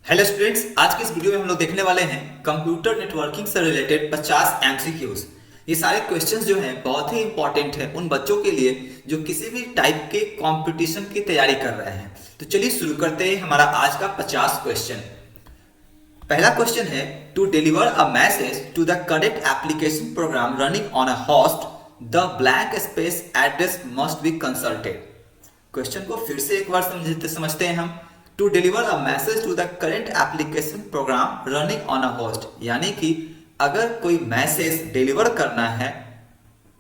Hello students, आज के इस वीडियो में हम लोग देखने वाले हैं कंप्यूटर नेटवर्किंग से रिलेटेड 50 एमसीक्यूज। ये सारे क्वेश्चंस जो हैं बहुत ही इंपॉर्टेंट है उन बच्चों के लिए जो किसी भी टाइप के कंपटीशन की तैयारी कर रहे हैं। तो चलिए शुरू करते हैं हमारा आज का 50 क्वेश्चन। पहला क्वेश्चन है, to deliver a message to the correct application program running on a host the blank space address must be consulted. Question को फिर से एक बार समझते हैं हम। To deliver a message to the current application program running on a host, यानी कि अगर कोई मैसेज डिलीवर करना है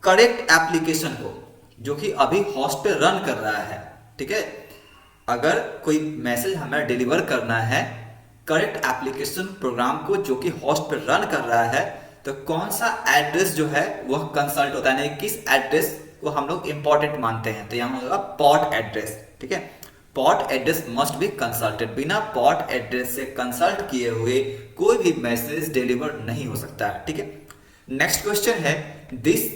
करेक्ट एप्लीकेशन को जो कि अभी होस्ट पे रन कर रहा है। ठीक है, अगर कोई मैसेज हमें डिलीवर करना है करेक्ट एप्लीकेशन प्रोग्राम को जो कि होस्ट पे रन कर रहा है, तो कौन सा एड्रेस जो है वह कंसल्ट होता है, किस एड्रेस को हम लोग इंपॉर्टेंट मानते हैं। तो यहाँ होगा पॉट एड्रेस। ठीक है, pot address must be consulted. बिना पॉट एड्रेस से कंसल्ट किए हुए कोई भी मैसेज डिलीवर नहीं हो सकता है। ठीक है, नेक्स्ट क्वेश्चन है, this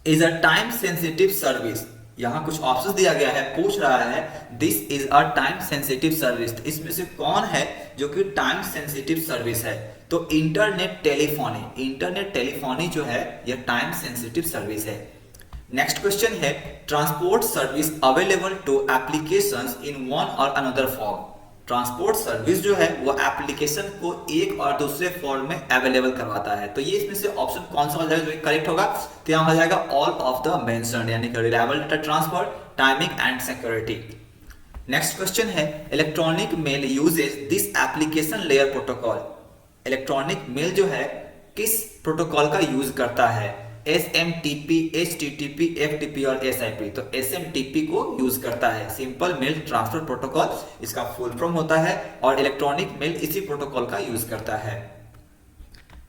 is a time sensitive service. यहां कुछ ऑप्शन दिया गया है, पूछ रहा है this is a time sensitive service, इसमें से कौन है जो कि टाइम सेंसिटिव सर्विस है। तो इंटरनेट टेलीफोनी, इंटरनेट टेलीफोनी जो है यह टाइम सेंसिटिव सर्विस है। नेक्स्ट क्वेश्चन है, transport service available to applications in one or another form. Transport service जो है वो एप्लीकेशन को एक और दूसरे फॉर्म में अवेलेबल करवाता है। तो ये इसमें से ऑप्शन कौन सा हो जाएगा जो करेक्ट होगा, तो यहाँ हो जाएगा ऑल ऑफ द मेंशन्ड, यानी कि reliable data transfer, timing and security. Next question है, electronic mail uses this application layer protocol. Electronic mail जो है किस प्रोटोकॉल का यूज करता है, SMTP, HTTP, FTP और SIP। तो SMTP को यूज करता है, सिंपल मेल ट्रांसफर प्रोटोकॉल इसका फुल फॉर्म होता है, और इलेक्ट्रॉनिक मेल इसी प्रोटोकॉल का यूज करता है।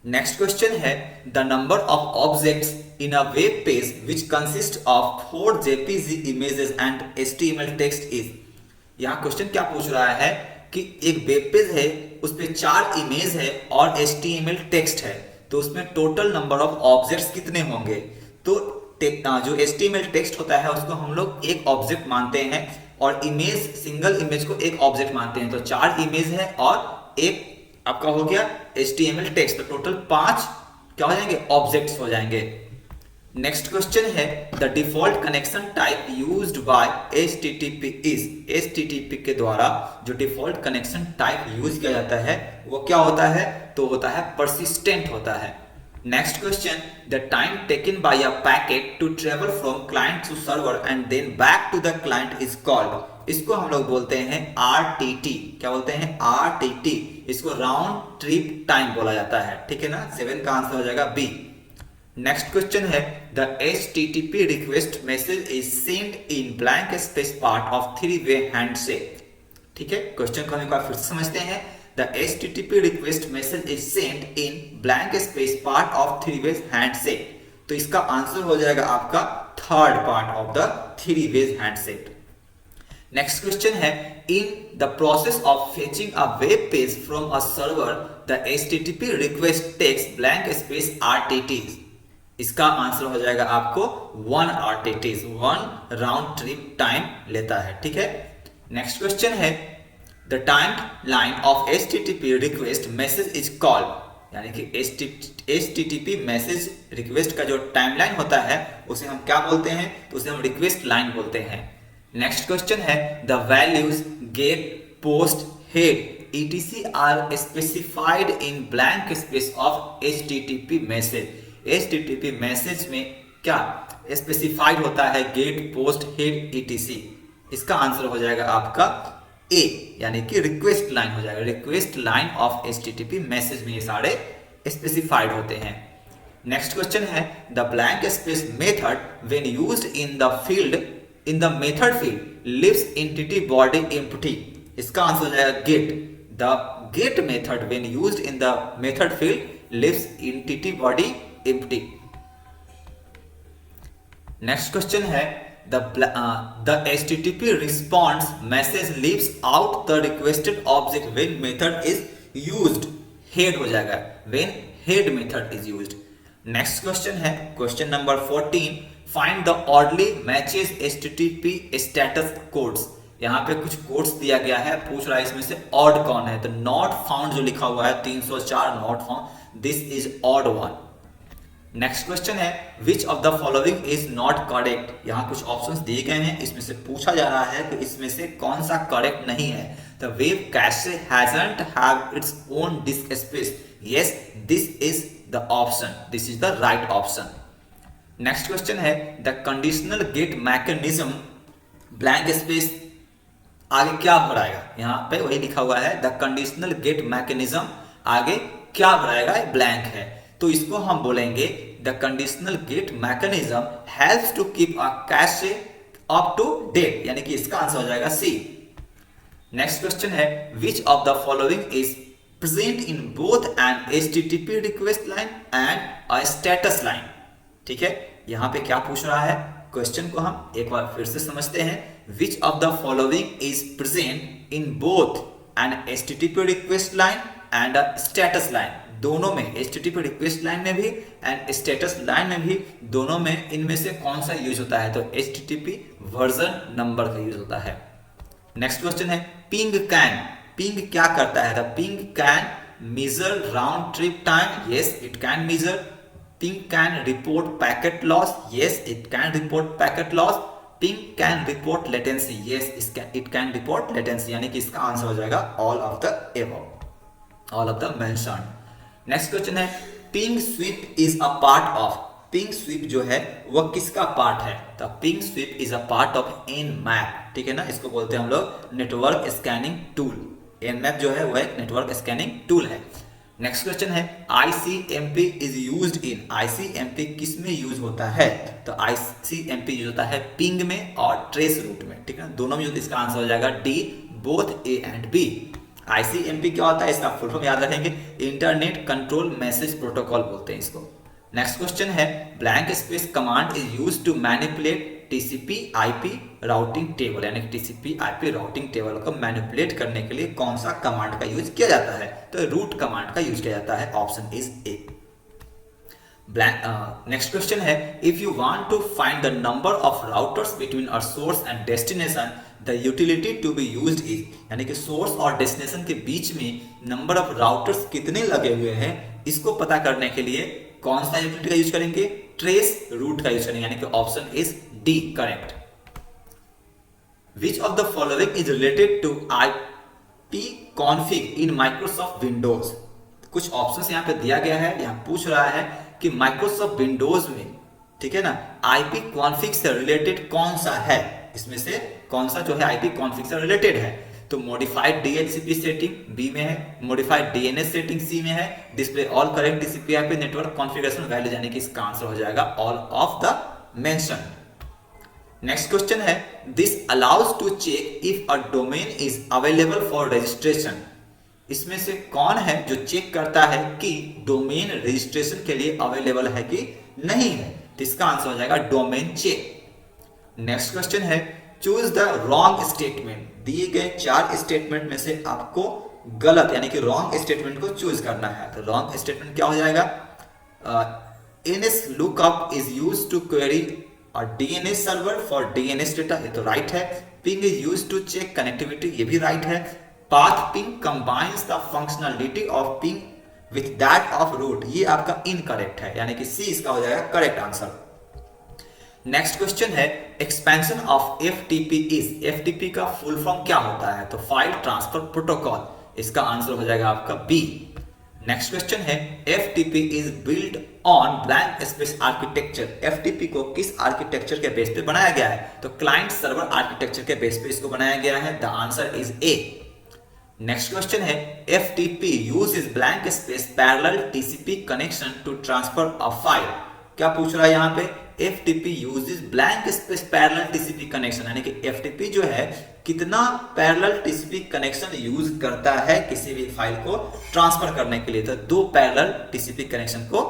नेक्स्ट क्वेश्चन है, the number of objects in a web page which consist of 4 JPG images and HTML text is. यहाँ क्वेश्चन क्या पूछ रहा है कि एक वेब पेज है, उस पर 4 इमेज है और HTML टेक्स्ट है, तो उसमें टोटल नंबर ऑफ ऑब्जेक्ट्स कितने होंगे। तो जो HTML टेक्स्ट होता है उसको हम लोग एक ऑब्जेक्ट मानते हैं, और इमेज, सिंगल इमेज को एक ऑब्जेक्ट मानते हैं। तो 4 इमेज है और एक आपका हो गया HTML टेक्स्ट, तो टोटल 5 क्या हो जाएंगे, ऑब्जेक्ट्स हो जाएंगे। नेक्स्ट क्वेश्चन है, the default connection type used by HTTP is. HTTP के द्वारा जो डिफॉल्ट कनेक्शन टाइप यूज किया जाता है वो क्या होता है, तो होता है परसिस्टेंट होता है। Next question, the time taken by a packet to travel from client to server and then back to the client is called. इसको हम लोग बोलते हैं RTT। क्या बोलते हैं, RTT। इसको राउंड ट्रिप टाइम बोला जाता है। ठीक है ना, 7 का आंसर हो जाएगा बी। नेक्स्ट क्वेश्चन है, the HTTP request message is send in blank space part of 3-वे हैंडशेक। ठीक है, क्वेश्चन को हम एक बार फिर से समझते हैं। The HTTP request message is send in blank space part of 3-वे हैंडशेक। तो इसका आंसर हो जाएगा आपका थर्ड पार्ट ऑफ द 3-वे हैंडशेक। नेक्स्ट क्वेश्चन है, in the process of fetching a web page from a server the HTTP request takes blank space RTTs। इसका answer हो जाएगा आपको 1 RTTs, 1 राउंड ट्रिप टाइम लेता है। ठीक है, नेक्स्ट क्वेश्चन है, the time line of HTTP request message is called. यानी कि HTTP मैसेज रिक्वेस्ट का जो टाइमलाइन होता है उसे हम क्या बोलते हैं, तो उसे हम रिक्वेस्ट लाइन बोलते हैं। नेक्स्ट क्वेश्चन है, the values get, post, head etc are specified in blank space of HTTP message. HTTP message में क्या स्पेसिफाइड होता है, गेट, पोस्ट, हेड etc। इसका आंसर हो जाएगा आपका ए, यानी कि रिक्वेस्ट लाइन हो जाएगा। Request line of HTTP message में ये सारे स्पेसिफाइड होते हैं। नेक्स्ट क्वेश्चन है, the blank space method when used in the field, in the method field leaves entity body एम्प्टी। इसका आंसर हो जाएगा get. The get method when used in the method field leaves entity body empty। Next question है, the HTTP response message leaves out the requested object when method is used। head हो जाएगा, when head method is used। Next question है, question number 14, find the oddly matches HTTP status codes। यहाँ पे कुछ codes दिया गया है, पूछ रहा है इसमें से ऑड कौन है, तो नॉट फाउंड जो लिखा हुआ है 304 not found, this is odd one. Next question है which of the following is not correct. यहाँ कुछ ऑप्शंस दिए गए हैं, इसमें से पूछा जा रहा है कि इसमें से कौन सा करेक्ट नहीं है। The web cache hasn't have its own disk space, yes this is the option, this is the right option. Next question है the conditional get mechanism blank space, आगे क्या बढ़ाएगा, यहाँ पे वही लिखा हुआ है द कंडीशनल गेट मैकेनिज्म, आगे क्या बढ़ाएगा, ब्लैंक है, तो इसको हम बोलेंगे the conditional get mechanism helps to keep a cache up to date, यानी कि इसका आंसर हो जाएगा सी। नेक्स्ट क्वेश्चन है which of the following is present in both an HTTP request line and a status line. ठीक है, यहाँ पे क्या पूछ रहा है, क्वेश्चन को हम एक बार फिर से समझते हैं। Which of the following is present in both an HTTP request line and a status line, दोनों में HTTP रिक्वेस्ट लाइन में भी एंड स्टेटस लाइन में भी, दोनों में इनमें से कौन सा यूज होता है, तो HTTP वर्जन नंबर का यूज होता है। नेक्स्ट क्वेश्चन है पिंग कैन, पिंग क्या करता है, the ping can measure round trip time, yes it can measure. Ping can report packet loss, yes it can report packet loss. Ping can report latency, yes it can report latency, यानी कि इसका answer हो जाएगा all of the above, all of the mentioned. Next question है ping sweep is a part of, ping sweep जो है वह किसका पार्ट है, तो ping sweep is a part of Nmap। ठीक है ना, इसको बोलते हैं हम लोग नेटवर्क स्कैनिंग टूल। Nmap जो है वह एक नेटवर्क स्कैनिंग टूल है। नेक्स्ट क्वेश्चन है ICMP is used in, ICMP किस में यूज होता है, तो ICMP यूज होता है पिंग में और ट्रेस रूट में। ठीक है ना, दोनों में यूज, इसका आंसर हो जाएगा D, both A and B। ICMP क्या होता है, इसका फुल फॉर्म याद रखेंगे, इंटरनेट कंट्रोल मैसेज प्रोटोकॉल बोलते हैं इसको। नेक्स्ट क्वेश्चन है blank space command is used to manipulate TCP/IP routing table, यानी TCP/IP राउटिंग टेबल को मैनिपुलेट करने के लिए कौन सा कमांड का यूज किया जाता है, तो रूट कमांड का यूज किया जाता है, option is A. Next question है if you want to find the number of routers between a source and destination the utility to be used is, यानी कि सोर्स और डेस्टिनेशन के बीच में नंबर ऑफ राउटर्स कितने लगे हुए हैं, इसको पता करने के लिए कौन सा यूटिलिटी का यूज करेंगे, ट्रेस रूट का यूज करेंगे, यानी कि option is D correct. Which of the following is related to IP config in Microsoft Windows, कुछ ऑप्शंस यहाँ पे दिया गया है, यहाँ पूछ रहा है कि माइक्रोसॉफ्ट विंडोज में, ठीक है ना, IP कॉन्फ़िग से रिलेटेड कौन सा है, इसमें से कौन सा जो है IP कॉन्फ़िग से रिलेटेड है, तो मॉडिफाइड DHCP सेटिंग बी में है, मॉडिफाइड DNS सेटिंग सी में है, display all correct TCP/IP network configuration value, यानी कि इसका आंसर हो जाएगा all of the mention. Next question है this allows to check if a domain is available for registration, इसमें से कौन है जो चेक करता है कि डोमेन रजिस्ट्रेशन के लिए अवेलेबल है कि नहीं है, तो इसका आंसर हो जाएगा डोमेन चेक। नेक्स्ट क्वेश्चन है चूज द रॉन्ग स्टेटमेंट, दिए गए 4 स्टेटमेंट में से आपको गलत यानी कि रॉन्ग स्टेटमेंट को चूज करना है, तो रॉन्ग स्टेटमेंट क्या हो जाएगा, NS lookup is used to query a DNS server for DNS data, ये तो राइट है। Ping is used to check connectivity, ये भी राइट है। Path ping combines the functionality of ping with that of root, ये आपका incorrect है, यानी कि सी इसका हो जाएगा करेक्ट आंसर। नेक्स्ट क्वेश्चन है expansion of FTP is, FTP का फुल फॉर्म क्या होता है, तो फाइल ट्रांसफर प्रोटोकॉल, इसका आंसर हो जाएगा आपका बी। नेक्स्ट क्वेश्चन है FTP is build on blank space architecture, FTP को किस आर्किटेक्चर के बेस पे बनाया गया है, तो क्लाइंट सर्वर आर्किटेक्चर के बेस पे इसको बनाया गया है, the answer is A. Next question है FTP uses blank space parallel TCP connection to transfer a file, क्या पूछ रहा है यहाँ पे, FTP uses blank space parallel TCP connection, यानी कि FTP जो है कितना पैरेलल TCP कनेक्शन यूज करता है किसी भी फाइल को ट्रांसफर करने के लिए, तो 2 पैरेलल TCP कनेक्शन को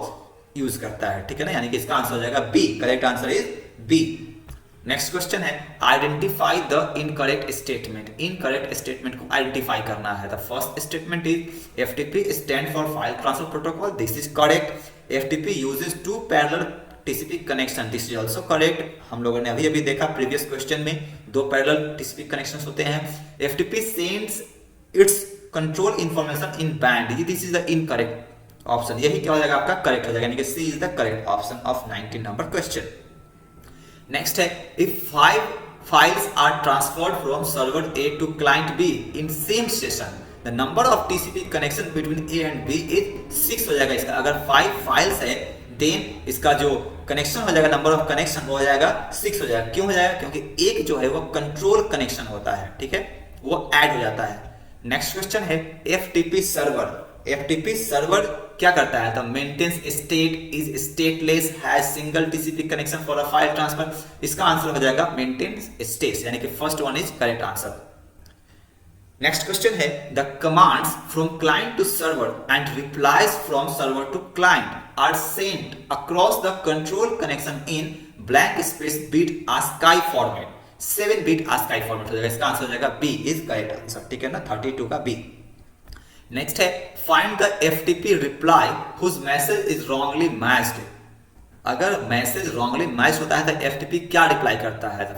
यूज करता है, ठीक है ना, यानी कि इसका आंसर हो जाएगा B, correct answer is B. Next question है identify the incorrect statement, incorrect statement को आइडेंटिफाई करना है, the first statement is FTP stand for file transfer protocol, this is correct. FTP uses 2 parallel TCP connection, this is also correct. हम लोगों ने अभी अभी देखा प्रीवियस क्वेश्चन में 2 पैरेलल टीसीपी कनेक्शन होते हैं। FTP sends it's control information in band, this is the incorrect option, यही क्या हो जाएगा आपका करेक्ट हो जाएगा, यानी कि C is the correct option of 19 number question. Next है, if 5 files are transferred from server A to client B in same session, the number of TCP connection between A and B is 6 हो जाएगा इसका। अगर 5 files है then इसका जो connection हो जाएगा, नंबर ऑफ कनेक्शन हो जाएगा 6 हो जाएगा। क्यों हो जाएगा? क्योंकि एक जो है वो कंट्रोल कनेक्शन होता है, ठीक है, वो ऐड हो जाता है। नेक्स्ट क्वेश्चन है, एफटीपी सर्वर, एफटीपी सर्वर क्या करता है? तो maintains state is stateless has single TCP connection for a file transfer, इसका आंसर हो जाएगा मेंटेन्स स्टेट, यानी कि first one is correct answer. Next question है, the commands from client to server and replies from server to client are sent across the control connection in blank space bit ASCII format, 7 bit ASCII format हो जाएगा, इसका answer हो जाएगा B is correct answer, ठीक है ना, 32 का B. Next है, find the FTP reply whose message is wrongly matched, अगर मैसेज रॉन्गली मैच होता है तो एफटीपी क्या रिप्लाई करता है? तो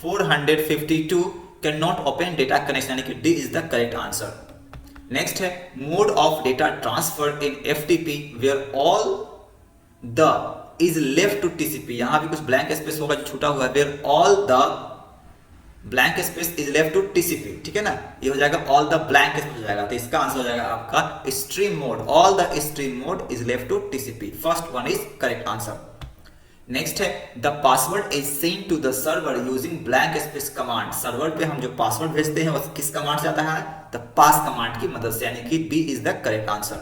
452 can not open data connection, यानी कि D is the correct answer. Next है, mode of data transfer in FTP where all the is left to TCP, यहां भी कुछ ब्लैंक स्पेस होगा जो छूटा हुआ है, where all the blank space is left to TCP, ठीक है ना, ये हो जाएगा ऑल द ब्लैंक स्पेस हो जाएगा, तो इसका आंसर हो जाएगा आपका stream mode, all the stream mode is left to TCP, first one is correct answer. Next है, the password is sent to the server using blank space command, server पे हम जो पासवर्ड भेजते हैं वो किस कमांड से आता है? द पास कमांड की मदद से, यानी कि B is the correct answer.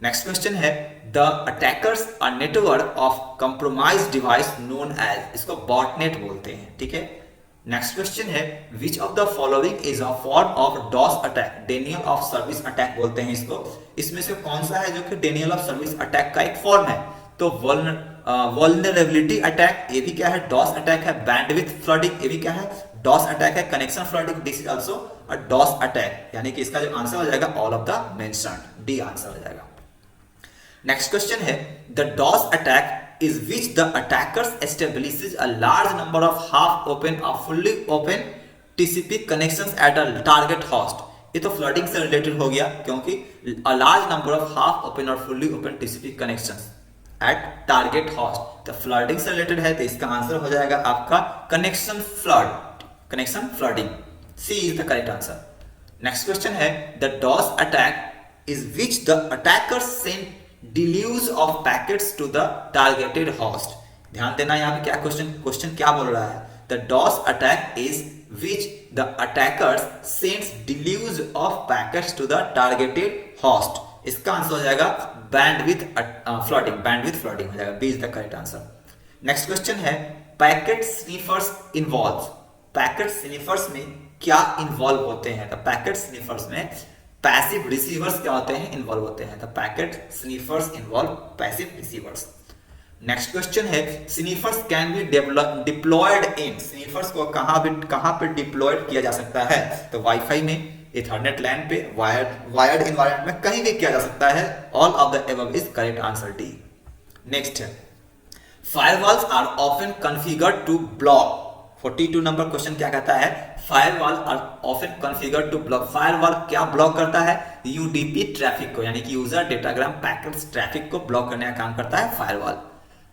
Next question है, the attackers a network of compromised device known as, इसको बॉटनेट बोलते हैं, ठीक है। नेक्स्ट क्वेश्चन है, which of the following is a form of DOS attack, denial of service attack बोलते हैं इसको, इसमें से कौन सा है जो कि डेनियल ऑफ सर्विस अटैक का एक फॉर्म है? तो वल्नरेबिलिटी अटैक, ये भी क्या है? डॉस अटैक है। बैंडविड्थ फ्लडिंग, ये भी क्या है? डॉस अटैक है। Connection flooding, this is also a DoS attack, यानी कि इसका जो आंसर हो जाएगा all of the mentioned, D answer हो जाएगा। नेक्स्ट क्वेश्चन है, the DoS attack is which the attackers establishes a large number of half open or fully open TCP connections at a target host, ये तो flooding से related हो गया क्योंकि a large number of half open or fully open TCP connections at target host, तो flooding से related है, तो इसका आंसर हो जाएगा आपका connection flood, connection flooding, C is the correct answer. Next question है, the DOS attack is which the attackers sent deluge of packets to the targeted host, ध्यान देना यहाँ पे क्या क्वेश्चन क्या बोल रहा है? The DOS attack is which the attackers sends deluge of packets to the targeted host, इसका आंसर हो जाएगा bandwidth flooding, bandwidth flooding हो जाएगा, B is the correct answer। Next question है, पैकेट स्नीफर्स इन्वॉल्व, पैकेट स्नीफर्स में क्या involve होते हैं? तो पैकेट स्नीफर्स में पैसिव रिसीवर्स क्या होते हैं? इन्वॉल्व होते हैं, तो packet sniffers involve passive receivers. Next question है, sniffers can be deployed in, sniffers को कहां पे डिप्लॉयड किया जा सकता है? तो वाईफाई में, इथरनेट लैन पे, वायर्ड एनवायरनमेंट में, कहीं भी किया जा सकता है, all of the above is correct answer, D. Next है, firewalls are often configured to block, 42 number question क्या कहता है? Firewall are often configured to block, firewall क्या ब्लॉक करता है? यूडीपी ट्रैफिक को, यानी कि यूजर डेटाग्राम पैकेट्स ट्रैफिक को ब्लॉक करने का काम करता है फायरवॉल।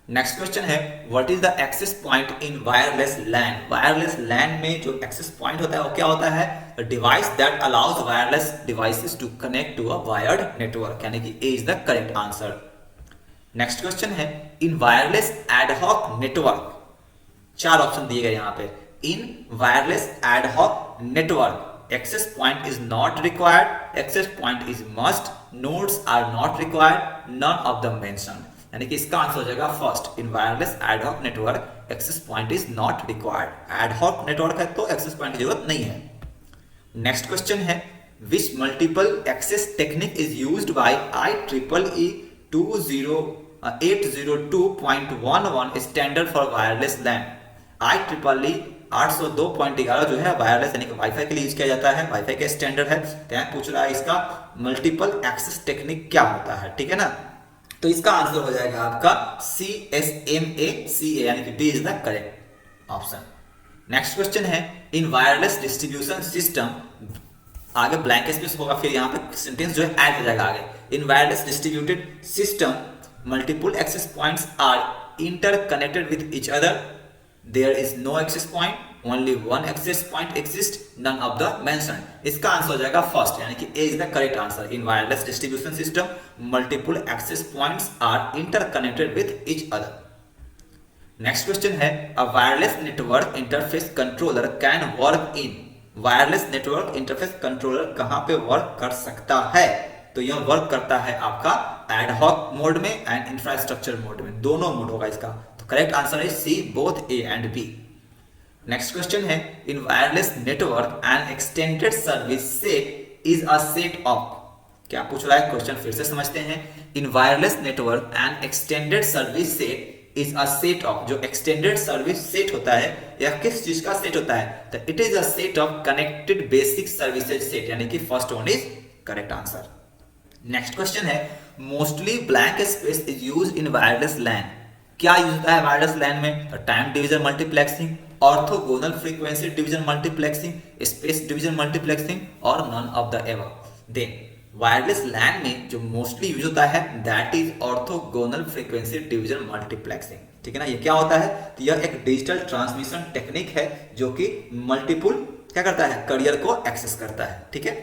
नेक्स्ट क्वेश्चन है, what is the access point in wireless LAN, wireless LAN में जो एक्सेस पॉइंट होता है वो क्या होता है? Device that allows wireless devices to connect to a wired network, यानी कि A is the correct answer. Next question है, in wireless ad hoc network, 4 option दिए गए यहाँ पे। In wireless ad hoc network, access point is not required, access point is must, nodes are not required, none of the mentioned, यानी कि इसका answer हो जाएगा first, in wireless ad hoc network access point is not required, ad hoc network है तो access point की जरूरत नहीं है। नेक्स्ट क्वेश्चन है, which multiple access technique is used by IEEE 802.11 standard for wireless LAN, IEEE 802.11 जो है वायरलेस यानी कि वाईफाई के लिए यूज किया जाता है, वाईफाई का स्टैंडर्ड है। तो यहाँ पूछ रहा है इसका मल्टीपल एक्सेस टेक्निक क्या होता है, ठीक है ना। तो इसका आंसर हो जाएगा आपका CSMACA, यानी कि D is the correct option. Next question है, इन वायरलेस डिस्ट्रीब्यूशन सिस्टम, आगे ब्लैंक स्पेस होगा, फिर यहाँ पे सेंटेंस जो है ऐड हो जाएगा आगे। In wireless distributed system multiple access points are interconnected with each other, there is no access point, only one access point exist, none of the mentioned. इसका आंसर हो जाएगा फर्स्ट, यानी कि A is the correct answer. In wireless distribution system multiple access points are interconnected with each other. Next question है, a wireless network interface controller can work in, wireless network interface controller कहां पे work कर सकता है? तो यह work करता है आपका एड हॉक मोड में एंड इंफ्रास्ट्रक्चर मोड में, दोनों मोड होगा इसका। तो करेक्ट आंसर है C, both A and B. Next question है, in wireless network and extended service set is a set of, क्या पूछ रहा है क्वेश्चन फिर से समझते हैं। In wireless network and extended service set is a set of, जो एक्सटेंडेड सर्विस सेट होता है यह किस चीज का सेट होता है? तो it is a set of connected basic services set, यानी कि first one is correct answer. Next question है, mostly blank space is used in wireless LAN, क्या यूज होता है वायरलेस लैन में? तो time division multiplexing, orthogonal frequency division multiplexing, space division multiplexing और none of the above. Then wireless LAN में जो mostly use होता है that is orthogonal frequency division multiplexing, ठीक है ना। ये क्या होता है? तो यह एक डिजिटल ट्रांसमिशन टेक्निक है जो कि मल्टीपल क्या करता है, कैरियर को एक्सेस करता है, ठीक है।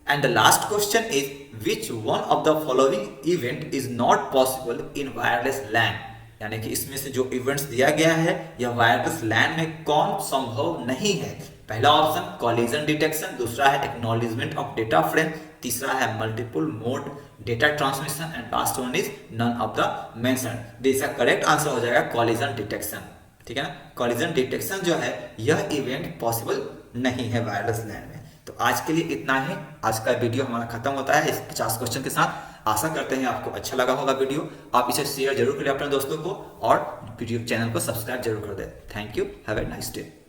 And the last question is, which one of the following event is not possible in wireless LAN, यानी कि इसमें से जो इवेंट्स दिया गया है यह वायरलेस लैन में कौन संभव नहीं है? पहला ऑप्शन कॉलिजन डिटेक्शन, दूसरा है एक्नॉलेजमेंट ऑफ डेटा फ्रेम, तीसरा है multiple mode data transmission and last one is none of the mentioned. इसका करेक्ट आंसर हो जाएगा कॉलिजन डिटेक्शन, ठीक है ना। कॉलिजन डिटेक्शन जो है यह इवेंट पॉसिबल नहीं है वायरलेस लैन में। तो आज के लिए इतना ही, आज का वीडियो हमारा खत्म होता है इस 50 क्वेश्चन के साथ। आशा करते हैं आपको अच्छा लगा होगा वीडियो, आप इसे शेयर जरूर करें अपने दोस्तों को और वीडियो चैनल को सब्सक्राइब जरूर कर दें। Thank you, have a nice day.